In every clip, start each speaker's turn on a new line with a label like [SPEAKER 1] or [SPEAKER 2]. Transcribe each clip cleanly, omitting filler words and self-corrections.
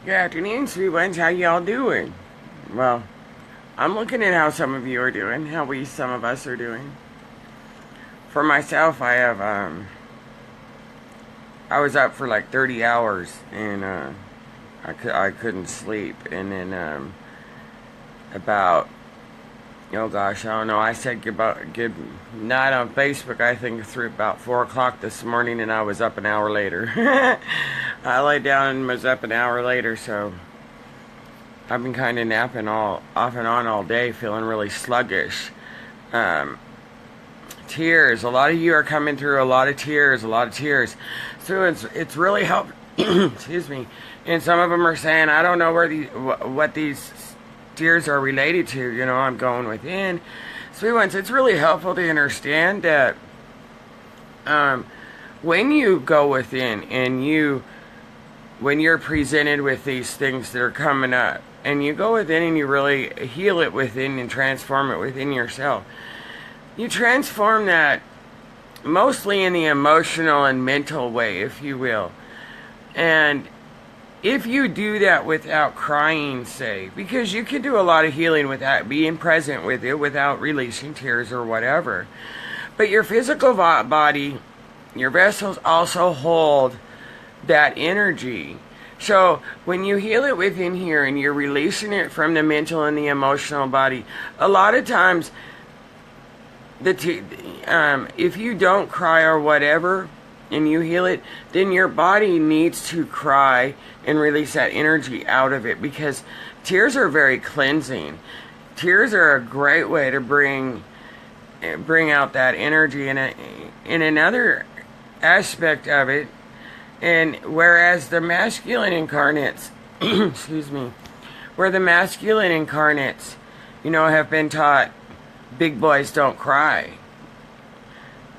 [SPEAKER 1] Good afternoon, sweet ones. How y'all doing? Well, I'm looking at how some of you are doing, how some of us are doing. For myself, I was up for like 30 hours and I couldn't sleep. And then about, oh gosh, I don't know, I said good night on Facebook, I think through about 4 o'clock this morning, and I was up an hour later. I laid down and was up an hour later, so I've been kind of napping off and on all day, feeling really sluggish. Tears, a lot of you are coming through a lot of tears. So it's really helped. Excuse me. And some of them are saying, I don't know what these tears are related to. You know, I'm going within. Sweet ones, it's really helpful to understand that when you go within and when you're presented with these things that are coming up, and you go within and you really heal it within and transform it within yourself, you transform that mostly in the emotional and mental way, if you will. And if you do that without crying, say, because you can do a lot of healing without being present with it, without releasing tears or whatever. But your physical body, your vessels also hold that energy. So when you heal it within here and you're releasing it from the mental and the emotional body, a lot of times if you don't cry or whatever and you heal it, then your body needs to cry and release that energy out of it, because tears are very cleansing. Tears are a great way to bring out that energy. And in another aspect of it, and whereas the masculine incarnates excuse me, where the masculine incarnates, you know, have been taught big boys don't cry,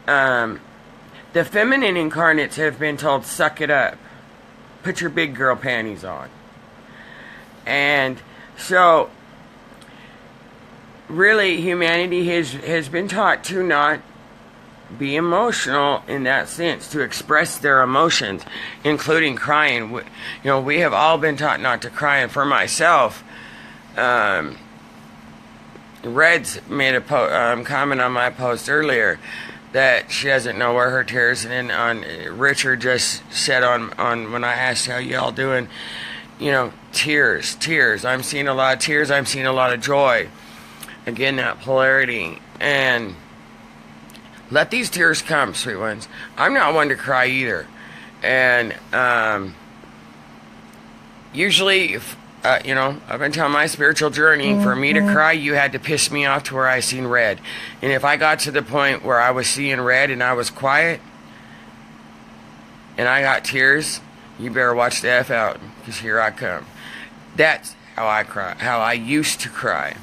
[SPEAKER 1] the feminine incarnates have been told suck it up, put your big girl panties on. And so really humanity has been taught to not be emotional in that sense, to express their emotions, including crying. You know, we have all been taught not to cry. And for myself, Red's made a comment on my post earlier that she doesn't know where her tears, and then Richard just said on when I asked how y'all doing, you know, tears. I'm seeing a lot of tears. I'm seeing a lot of joy. Again, that polarity. And let these tears come, sweet ones. I'm not one to cry either. And usually, you know, up until my spiritual journey, for me to cry, you had to piss me off to where I seen red. And if I got to the point where I was seeing red and I was quiet and I got tears, you better watch the F out, because here I come. That's how I cry, how I used to cry.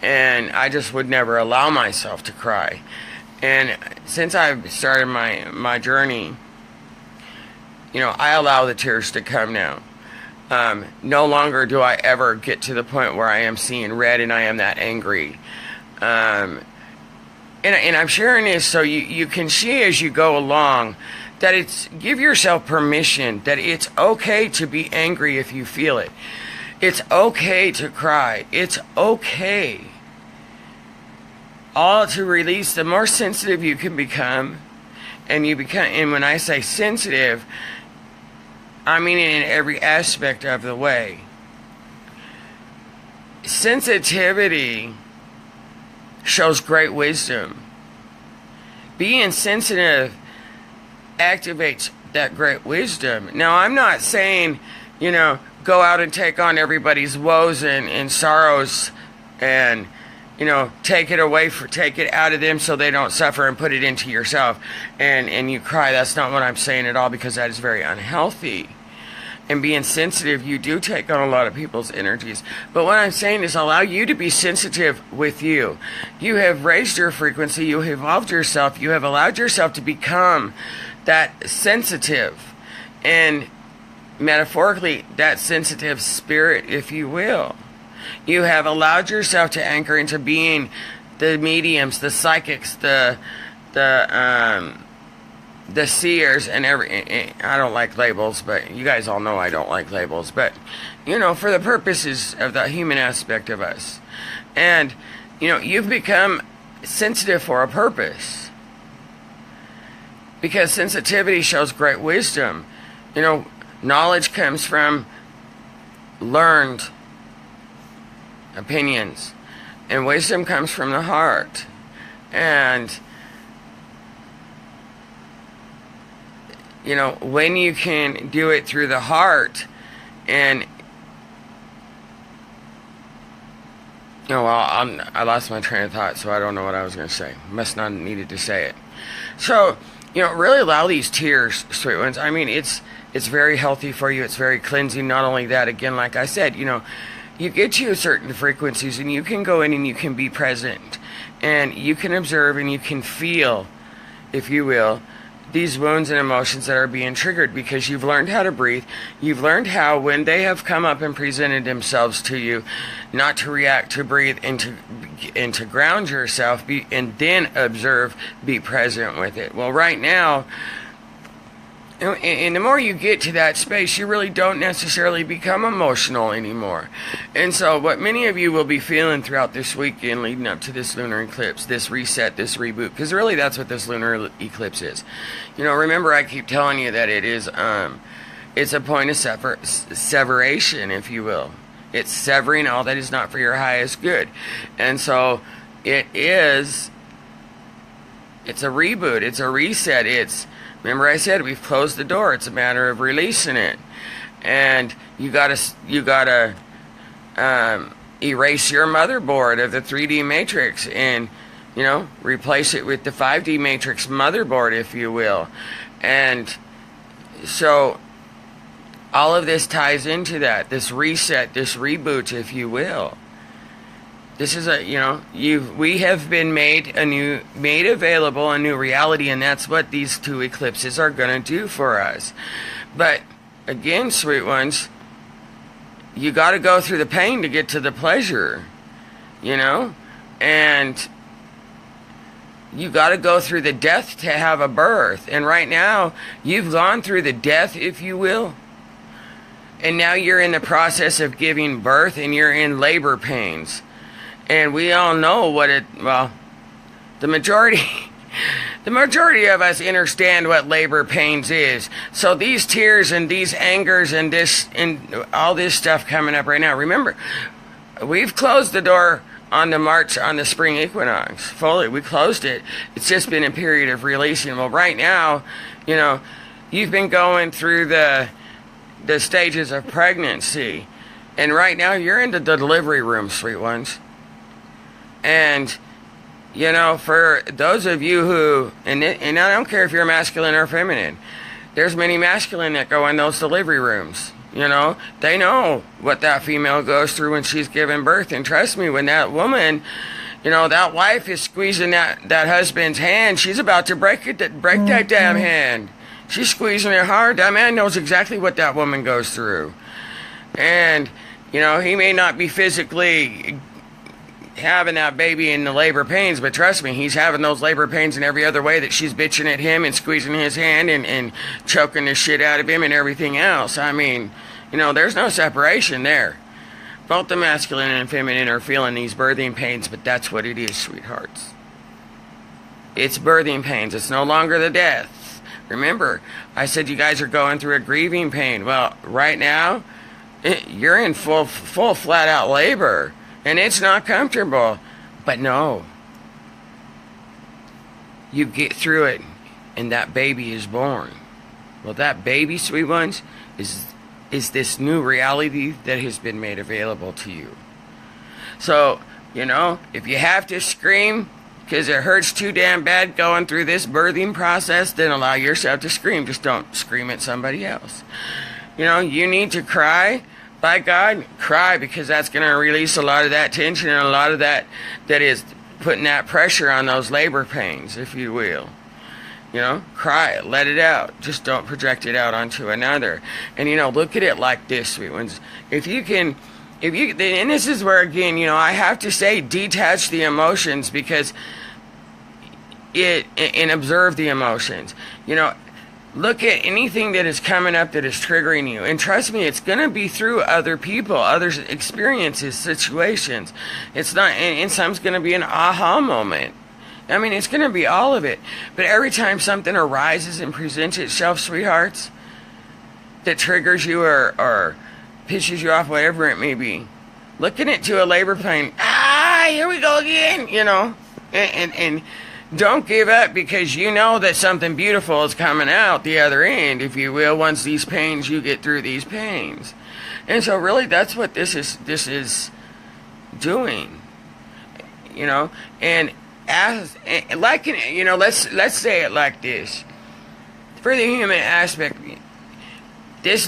[SPEAKER 1] And I just would never allow myself to cry. And since I've started my journey, you know, I allow the tears to come now. No longer do I ever get to the point where I am seeing red and I am that angry. And I'm sharing this so you can see as you go along that give yourself permission that it's okay to be angry if you feel it. It's okay to cry. It's okay. All to release. The more sensitive you can become, and when I say sensitive, I mean in every aspect of the way. Sensitivity shows great wisdom. Being sensitive activates that great wisdom. Now, I'm not saying, you know, go out and take on everybody's woes and sorrows and, you know, take it out of them so they don't suffer, and put it into yourself and you cry. That's not what I'm saying at all, because that is very unhealthy. And being sensitive, you do take on a lot of people's energies. But what I'm saying is allow you to be sensitive with you. You have raised your frequency. You have evolved yourself. You have allowed yourself to become that sensitive. And metaphorically, that sensitive spirit, if you will. You have allowed yourself to anchor into being the mediums, the psychics, the the seers and I don't like labels, but you guys all know I don't like labels, but for the purposes of the human aspect of us. And you've become sensitive for a purpose, because sensitivity shows great wisdom. Knowledge comes from learned opinions, and wisdom comes from the heart. And when you can do it through the heart, and I lost my train of thought, so I don't know what I was going to say. Must not have needed to say it. So really allow these tears, sweet ones. I mean, it's very healthy for you. It's very cleansing. Not only that, again, like I said, you get to certain frequencies, and you can go in and you can be present, and you can observe, and you can feel, if you will, these wounds and emotions that are being triggered, because you've learned how to breathe. You've learned how, when they have come up and presented themselves to you, not to react, to breathe, and to ground yourself, and then observe, be present with it. Well, right now, and the more you get to that space, you really don't necessarily become emotional anymore. And so what many of you will be feeling throughout this weekend leading up to this lunar eclipse, this reset, this reboot, because really that's what this lunar eclipse is. Remember, I keep telling you that it is, it's a point of severation, if you will. It's severing all that is not for your highest good. And so it's a reboot, it's a reset, remember I said we've closed the door. It's a matter of releasing it. And you gotta erase your motherboard of the 3D matrix and, replace it with the 5D matrix motherboard, if you will. And so all of this ties into that, this reset, this reboot, if you will. This is we have been made available a new reality, and that's what these two eclipses are going to do for us. But again, sweet ones, you got to go through the pain to get to the pleasure, and you got to go through the death to have a birth. And right now, you've gone through the death, if you will, and now you're in the process of giving birth, and you're in labor pains. And we all know the majority of us understand what labor pains is. So these tears and these angers and all this stuff coming up right now. Remember, we've closed the door on the spring equinox. Fully, we closed it. It's just been a period of releasing. Well, right now, you've been going through the stages of pregnancy. And right now, you're in the delivery room, sweet ones. And, for those of you who, and I don't care if you're masculine or feminine, there's many masculine that go in those delivery rooms. They know what that female goes through when she's giving birth. And trust me, when that woman, that wife is squeezing that husband's hand, she's about to break that damn hand. She's squeezing it hard. That man knows exactly what that woman goes through. And, he may not be physically having that baby in the labor pains, but trust me, he's having those labor pains in every other way that she's bitching at him and squeezing his hand and choking the shit out of him and everything else. I mean, there's no separation there. Both the masculine and feminine are feeling these birthing pains, but that's what it is, sweethearts. It's birthing pains. It's no longer the death. Remember, I said you guys are going through a grieving pain. Well, right now, you're in full flat-out labor. And it's not comfortable. But no. You get through it, and that baby is born. Well, that baby, sweet ones, is this new reality that has been made available to you. So, if you have to scream because it hurts too damn bad going through this birthing process, then allow yourself to scream. Just don't scream at somebody else. You need to cry. By God, cry, because that's going to release a lot of that tension and a lot of that is putting that pressure on those labor pains, if you will. Cry it, let it out. Just don't project it out onto another. And, look at it like this, sweet ones. And this is where, again, I have to say detach the emotions, because it and observe the emotions. You know, look at anything that is coming up that is triggering you. And trust me, it's going to be through other people, others' experiences, situations. It's not, and some's going to be an aha moment. I mean, it's going to be all of it. But every time something arises and presents itself, sweethearts, that triggers you or pisses you off, whatever it may be, looking at to a labor pain, here we go again, you know, and don't give up, because you know that something beautiful is coming out the other end, if you will, once these pains, you get through these pains. And so really that's what this is doing, you know. And as like, you know, let's say it like this. For the human aspect, this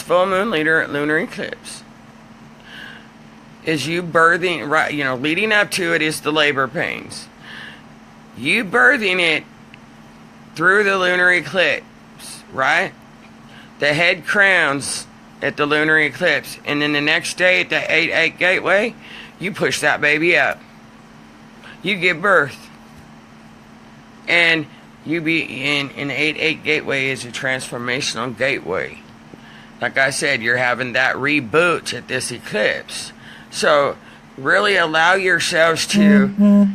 [SPEAKER 1] full moon lunar eclipse is you birthing, right, you know, leading up to it is the labor pains. You birthing it through the lunar eclipse, right? The head crowns at the lunar eclipse, and then the next day at the 8-8 gateway, you push that baby up. You give birth. And you be in 8-8 gateway is a transformational gateway. Like I said, you're having that reboot at this eclipse. So really allow yourselves to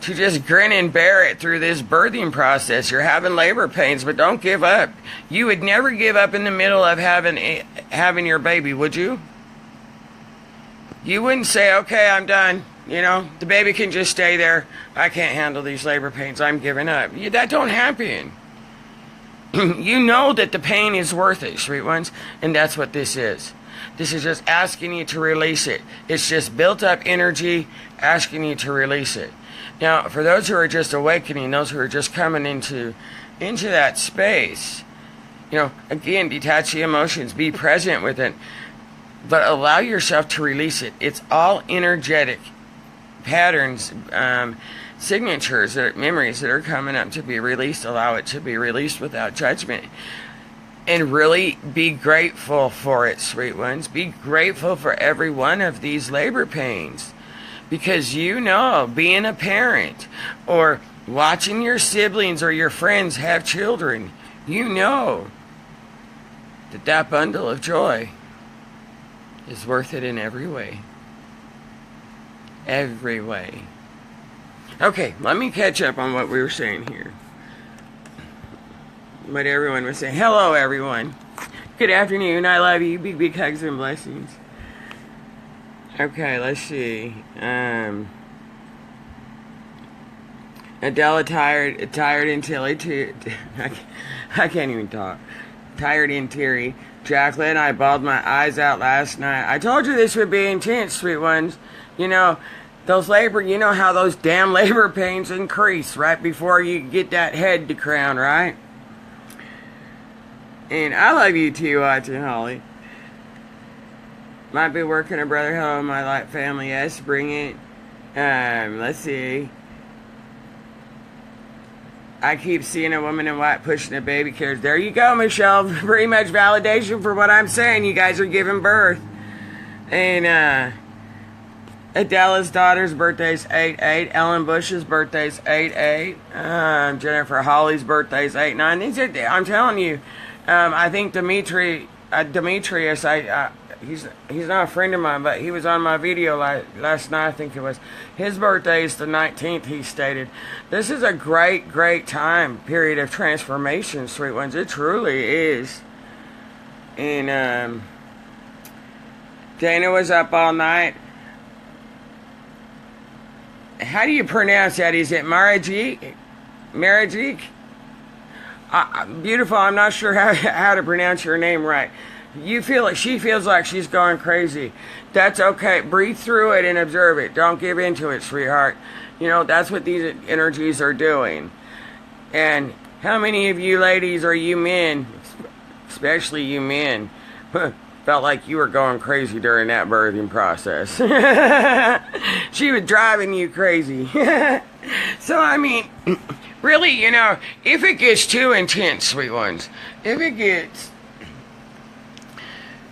[SPEAKER 1] just grin and bear it through this birthing process. You're having labor pains, but don't give up. You would never give up in the middle of having your baby, would you? You wouldn't say, okay, I'm done. You know, the baby can just stay there. I can't handle these labor pains. I'm giving up. That don't happen. You know that the pain is worth it, sweet ones. And that's what this is. This is just asking you to release it. It's just built up energy asking you to release it. Now, for those who are just awakening, those who are just coming into that space, you know, again, detach the emotions, be present with it, but allow yourself to release it. It's all energetic patterns, signatures, memories that are coming up to be released. Allow it to be released without judgment. And really be grateful for it, sweet ones. Be grateful for every one of these labor pains. Because you know, being a parent or watching your siblings or your friends have children, you know that bundle of joy is worth it in every way. Every way. Okay, let me catch up on what we were saying here. What everyone was saying. Hello, everyone. Good afternoon. I love you. Big, big hugs and blessings. Okay, let's see. Adela tired and Tilly too. I can't even talk. Tired and teary. Jacqueline, I bawled my eyes out last night. I told you this would be intense, sweet ones. You know, those labor, you know how those damn labor pains increase right before you get that head to crown, right? And I love you too, watching Holly. Might be working a brother. Hello, my light family. Yes, bring it. Let's see. I keep seeing a woman in white pushing a baby carriage. There you go, Michelle. Pretty much validation for what I'm saying. You guys are giving birth. And Adela's daughter's birthday's 8-8. Ellen Bush's birthday's 8-8. Jennifer Holly's birthday's 8-9. These are, I'm telling you. I think Demetrius. He's not a friend of mine, but he was on my video last night, I think it was. His birthday is the 19th, he stated. This is a great, great time period of transformation, sweet ones. It truly is. And Dana was up all night. How do you pronounce that? Is it Marajik? Marajik? Beautiful, I'm not sure how to pronounce your name right. You feel like she feels like she's going crazy. That's okay. Breathe through it and observe it. Don't give into it, sweetheart. You know, that's what these energies are doing. And how many of you ladies or you men, especially you men, felt like you were going crazy during that birthing process? She was driving you crazy. So, I mean, really, you know, if it gets too intense, sweet ones, if it gets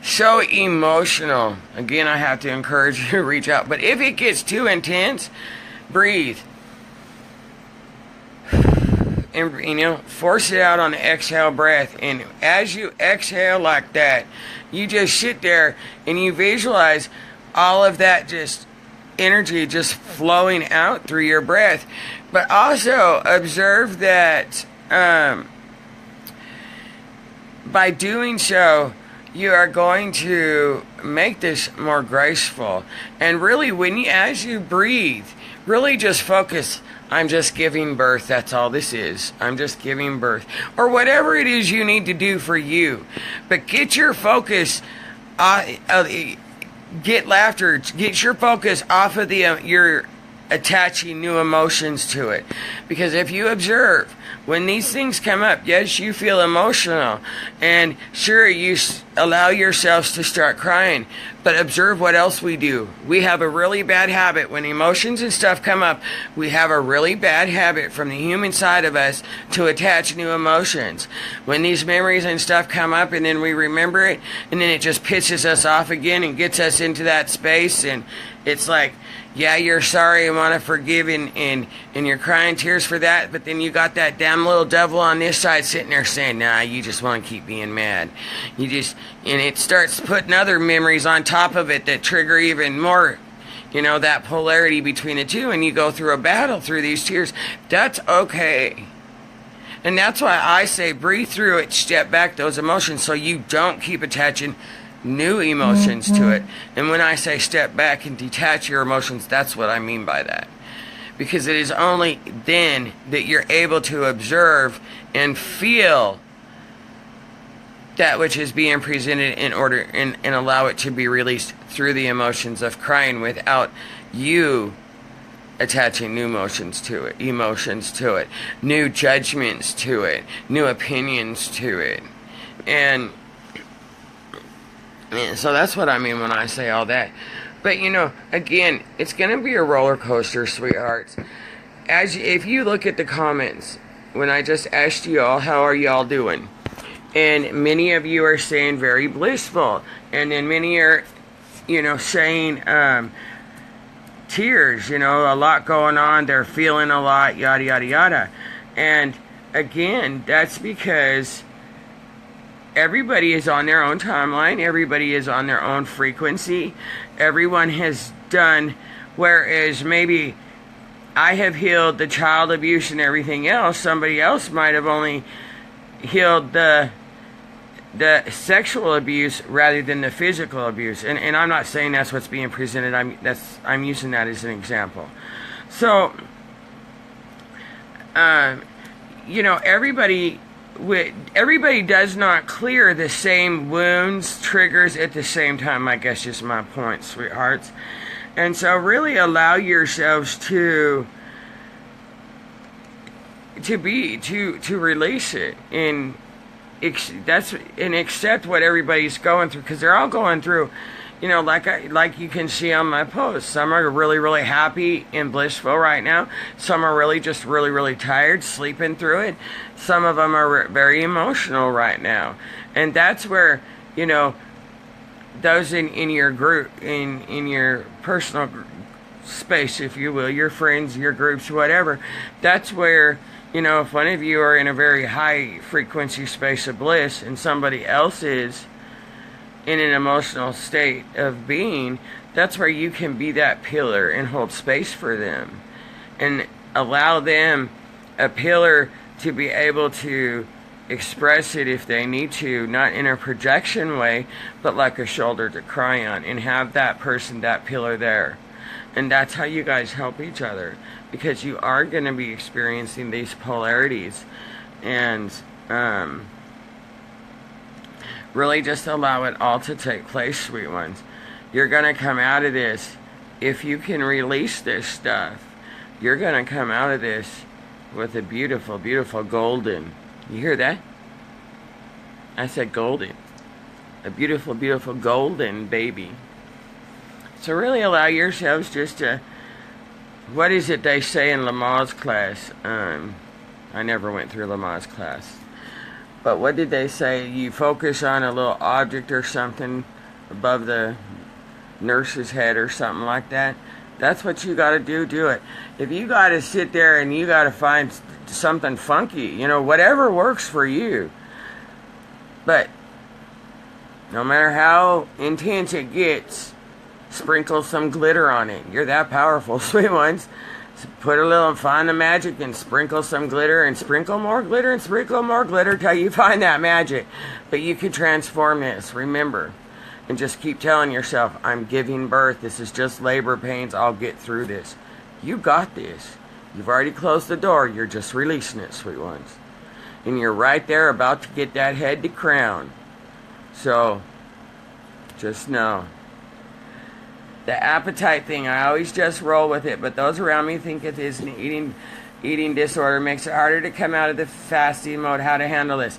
[SPEAKER 1] so emotional, again, I have to encourage you to reach out. But if it gets too intense, breathe. and force it out on the exhale breath. And as you exhale like that, you just sit there and you visualize all of that just energy just flowing out through your breath. But also observe that by doing so, you are going to make this more graceful. And really, as you breathe, really just focus. I'm just giving birth. That's all this is. I'm just giving birth. Or whatever it is you need to do for you. But get your focus, get laughter, get your focus off of your attaching new emotions to it. Because if you observe, when these things come up, yes, you feel emotional, and sure, you allow yourselves to start crying, but observe what else we do. We have a really bad habit. When emotions and stuff come up, we have a really bad habit from the human side of us to attach new emotions. When these memories and stuff come up, and then we remember it, and then it just pisses us off again and gets us into that space, and it's like, yeah, you're sorry and want to forgive, and you're crying tears for that, but then you got that damn little devil on this side sitting there saying, nah, you just want to keep being mad. And it starts putting other memories on top of it that trigger even more, that polarity between the two, and you go through a battle through these tears. That's okay. And that's why I say breathe through it, step back those emotions so you don't keep attaching new emotions to it. And when I say step back and detach your emotions, that's what I mean by that. Because it is only then that you're able to observe and feel that which is being presented in order and allow it to be released through the emotions of crying without you attaching new emotions to it, new judgments to it, new opinions to it. And so that's what I mean when I say all that. But again, it's going to be a roller coaster, sweethearts. If you look at the comments, when I just asked you all, how are y'all doing? And many of you are saying very blissful. And then many are, saying tears, a lot going on. They're feeling a lot, yada, yada, yada. And again, that's because everybody is on their own timeline. Everybody is on their own frequency. Everyone has done, whereas maybe I have healed the child abuse and everything else, somebody else might have only healed the sexual abuse rather than the physical abuse. And I'm not saying that's what's being presented. I'm using that as an example. So, everybody does not clear the same wounds, triggers at the same time, I guess is my point, sweethearts. And so really allow yourselves to release it and accept what everybody's going through, because they're all going through, like you can see on my post. Some are really, really happy and blissful right now. Some are really just really, really tired, sleeping through it. Some of them are very emotional right now. And that's where, those in your group, in your personal space, if you will, your friends, your groups, whatever, that's where, if one of you are in a very high frequency space of bliss and somebody else is in an emotional state of being, that's where you can be that pillar and hold space for them and allow them a pillar to be able to express it if they need to, not in a projection way, but like a shoulder to cry on, and have that person, that pillar there. And that's how you guys help each other, because you are going to be experiencing these polarities. And really just allow it all to take place, sweet ones. You're going to come out of this. If you can release this stuff, you're going to come out of this with a beautiful, beautiful golden. You hear that? I said golden. A beautiful, beautiful golden baby. So really allow yourselves just to, what is it they say in Lama's class? I never went through Lama's class. But what did they say? You focus on a little object or something above the nurse's head or something like that. That's what you got to do. Do it. If you got to sit there and you got to find something funky, you know, whatever works for you. But no matter how intense it gets, sprinkle some glitter on it. You're that powerful, sweet ones. So put a little, find the magic and sprinkle some glitter and sprinkle more glitter and sprinkle more glitter till you find that magic. But you can transform this, remember. And just keep telling yourself, I'm giving birth. This is just labor pains. I'll get through this. You got this. You've already closed the door. You're just releasing it, sweet ones. And you're right there about to get that head to crown. So, just know. The appetite thing, I always just roll with it. But those around me think it is an eating disorder. Makes it harder to come out of the fasting mode. How to handle this.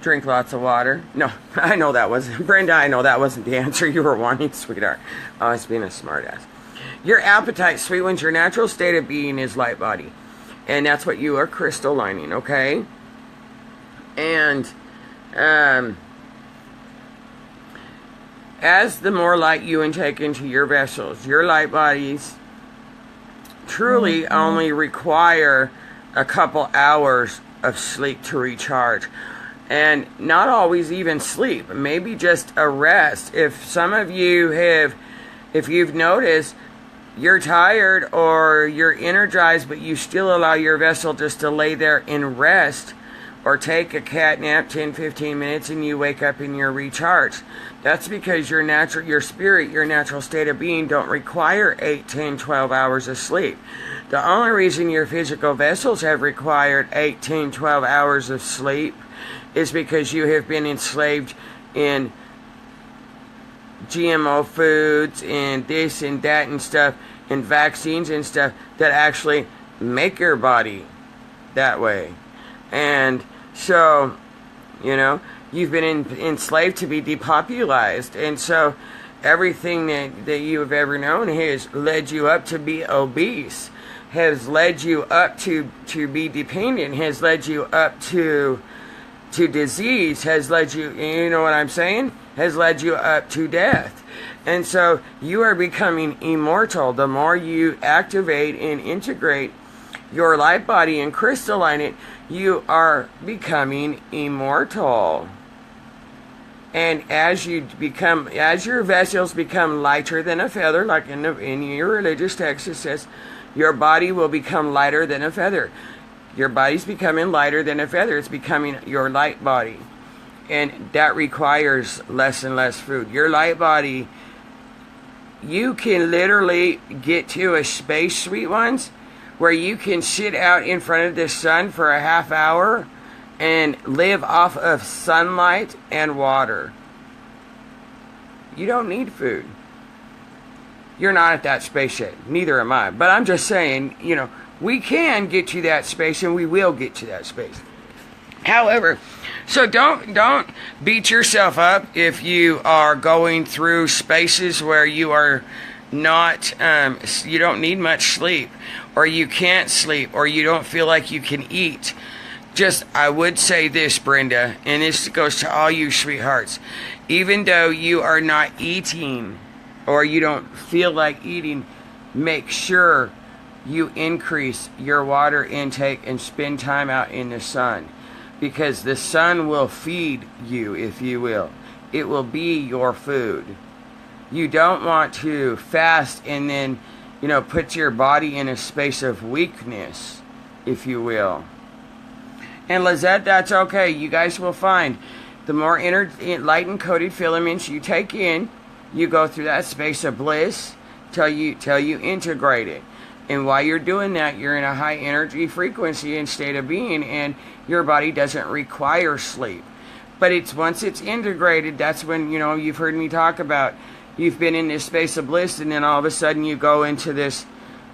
[SPEAKER 1] Drink lots of water. No, I know that wasn't, Brenda, I know that wasn't the answer you were wanting, sweetheart. I was being a smartass. Your appetite, sweet ones, your natural state of being is light body. And that's what you are crystallining, okay? And as the more light you intake into your vessels, your light bodies truly only require a couple hours of sleep to recharge. And not always even sleep, maybe just a rest. If some of you have, if you've noticed, you're tired or you're energized, but you still allow your vessel just to lay there in rest, or take a cat nap 10-15 minutes and you wake up and you're recharged. That's because your spirit, your natural state of being don't require 8, 10, 12 hours of sleep. The only reason your physical vessels have required 8, 10, 12 hours of sleep is because you have been enslaved in GMO foods and this and that and stuff, and vaccines and stuff that actually make your body that way. And so, you know, you've been enslaved to be depopularized. And so everything that you have ever known has led you up to be obese, has led you up to be dependent, has led you up to disease, has led you, you know what I'm saying, has led you up to death. And so you are becoming immortal. The more you activate and integrate your light body and crystalline it, you are becoming immortal. And as your vessels become lighter than a feather, like in your religious text it says, your body will become lighter than a feather. Your body's becoming lighter than a feather. It's becoming your light body. And that requires less and less food. Your light body, you can literally get to a space, sweet ones, where you can sit out in front of the sun for a half hour and live off of sunlight and water. You don't need food. You're not at that space yet. Neither am I. But I'm just saying, you know, we can get to that space, and we will get to that space. However, so don't beat yourself up if you are going through spaces where you are not, you don't need much sleep, or you can't sleep, or you don't feel like you can eat. Just, I would say this, Brenda, and this goes to all you sweethearts. Even though you are not eating, or you don't feel like eating, make sure you increase your water intake and spend time out in the sun, because the sun will feed you, if you will. It will be your food. You don't want to fast and then, you know, put your body in a space of weakness, if you will. And Lizette, that's okay. You guys will find the more light and coated filaments you take in, you go through that space of bliss till you integrate it. And while you're doing that, you're in a high energy frequency and state of being, and your body doesn't require sleep. But it's once it's integrated, that's when, you know, you've heard me talk about, you've been in this space of bliss, and then all of a sudden you go into this,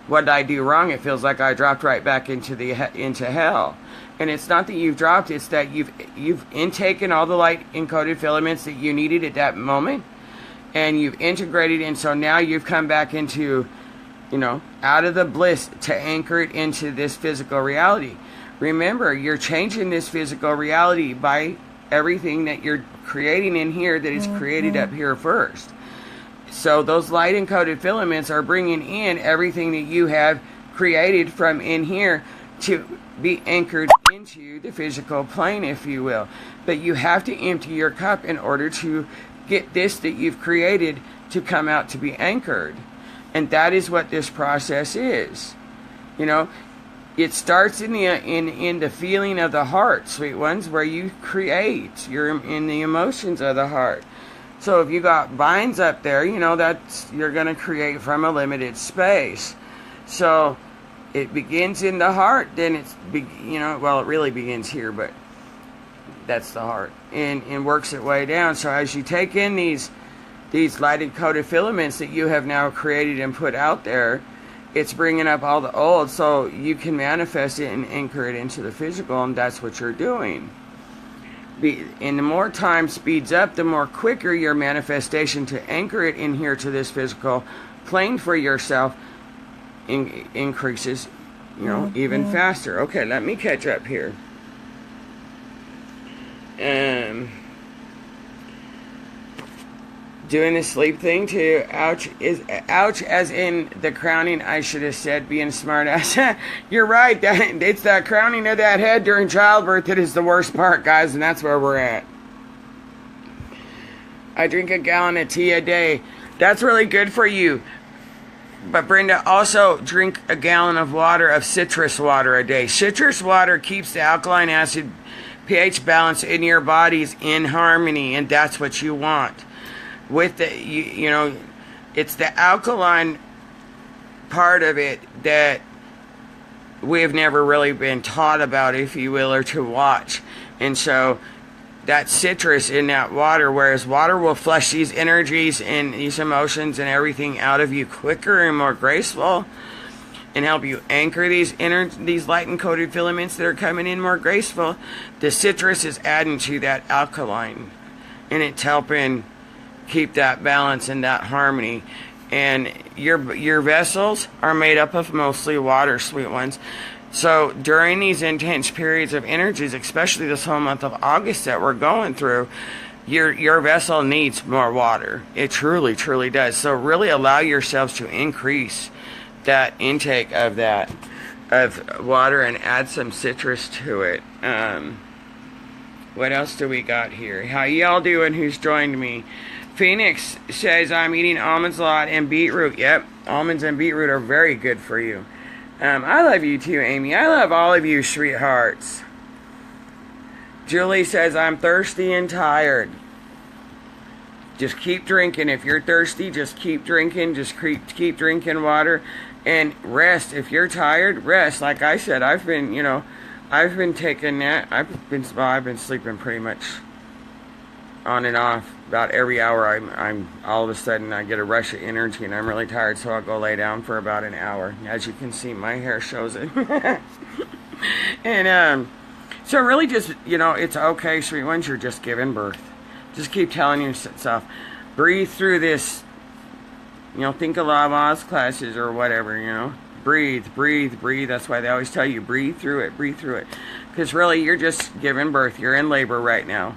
[SPEAKER 1] what did I do wrong? It feels like I dropped right back into hell. And it's not that you've dropped, it's that you've intaken all the light encoded filaments that you needed at that moment, and you've integrated, and so now you've come back into, you know, out of the bliss to anchor it into this physical reality. Remember, you're changing this physical reality by everything that you're creating in here that is created up here first. So those light encoded filaments are bringing in everything that you have created from in here to be anchored into the physical plane, if you will. But you have to empty your cup in order to get this that you've created to come out to be anchored. And that is what this process is. You know, it starts in the feeling of the heart, sweet ones, where you create. You're in the emotions of the heart. So if you got vines up there, you know, you're going to create from a limited space. So it begins in the heart, then it really begins here, but that's the heart, and works its way down. So as you take in these light encoded filaments that you have now created and put out there, it's bringing up all the old, so you can manifest it and anchor it into the physical, and that's what you're doing. And the more time speeds up, the more quicker your manifestation to anchor it in here to this physical plane for yourself increases, even faster. Okay, let me catch up here. Doing the sleep thing too. Ouch as in the crowning. I should have said being smart ass. You're right. It's that crowning of that head during childbirth that is the worst part, guys, and that's where we're at. I drink a gallon of tea a day. That's really good for you. But Brenda, also drink a gallon of water, of citrus water a day. Citrus water keeps the alkaline acid pH balance in your bodies in harmony, and that's what you want. With the, it's the alkaline part of it that we've never really been taught about, if you will, or to watch. And so that citrus in that water, whereas water will flush these energies and these emotions and everything out of you quicker and more graceful, and help you anchor these light encoded filaments that are coming in more graceful. The citrus is adding to that alkaline, and it's helping keep that balance and that harmony. And your vessels are made up of mostly water, sweet ones. So during these intense periods of energies, especially this whole month of August that we're going through, your vessel needs more water. It truly, truly does. So really allow yourselves to increase that intake of water and add some citrus to it. What else do we got here? How y'all doing? Who's joined me? Phoenix says, I'm eating almonds a lot and beetroot. Yep, almonds and beetroot are very good for you. I love you too, Amy. I love all of you, sweethearts. Julie says, I'm thirsty and tired. Just keep drinking. If you're thirsty, just keep drinking. Just keep drinking water. And rest. If you're tired, rest. Like I said, I've been taking that. I've been sleeping pretty much on and off. About every hour, I'm all of a sudden I get a rush of energy and I'm really tired, so I'll go lay down for about an hour. As you can see, my hair shows it. And so really just, it's okay, sweet ones, you're just giving birth. Just keep telling yourself, breathe through this. Think of Oz classes or whatever, Breathe, breathe, breathe. That's why they always tell you, breathe through it, breathe through it. Because really, you're just giving birth. You're in labor right now.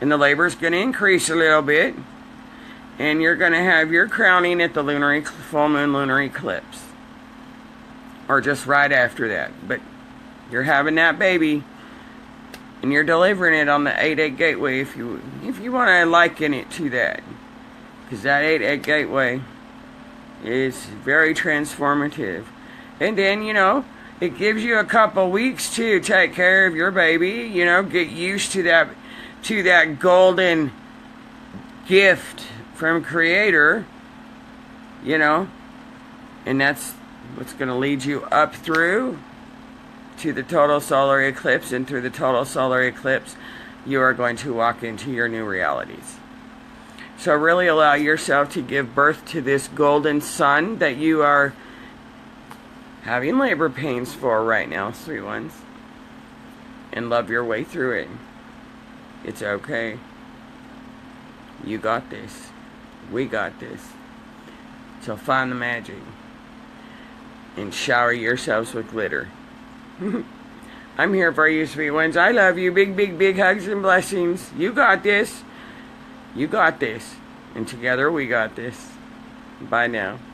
[SPEAKER 1] And the labor is going to increase a little bit. And you're going to have your crowning at the full moon lunar eclipse. Or just right after that. But you're having that baby. And you're delivering it on the 8-8 gateway if you want to liken it to that. Because that 8-8 gateway is very transformative. And then, it gives you a couple weeks to take care of your baby. Get used to that golden gift from Creator, and that's what's going to lead you up through to the total solar eclipse, and through the total solar eclipse, you are going to walk into your new realities. So really allow yourself to give birth to this golden sun that you are having labor pains for right now, sweet ones, and love your way through it. It's okay. You got this. We got this. So find the magic and shower yourselves with glitter. I'm here for you, sweet ones. I love you. Big, big, big hugs and blessings. You got this. You got this. And together we got this. Bye now.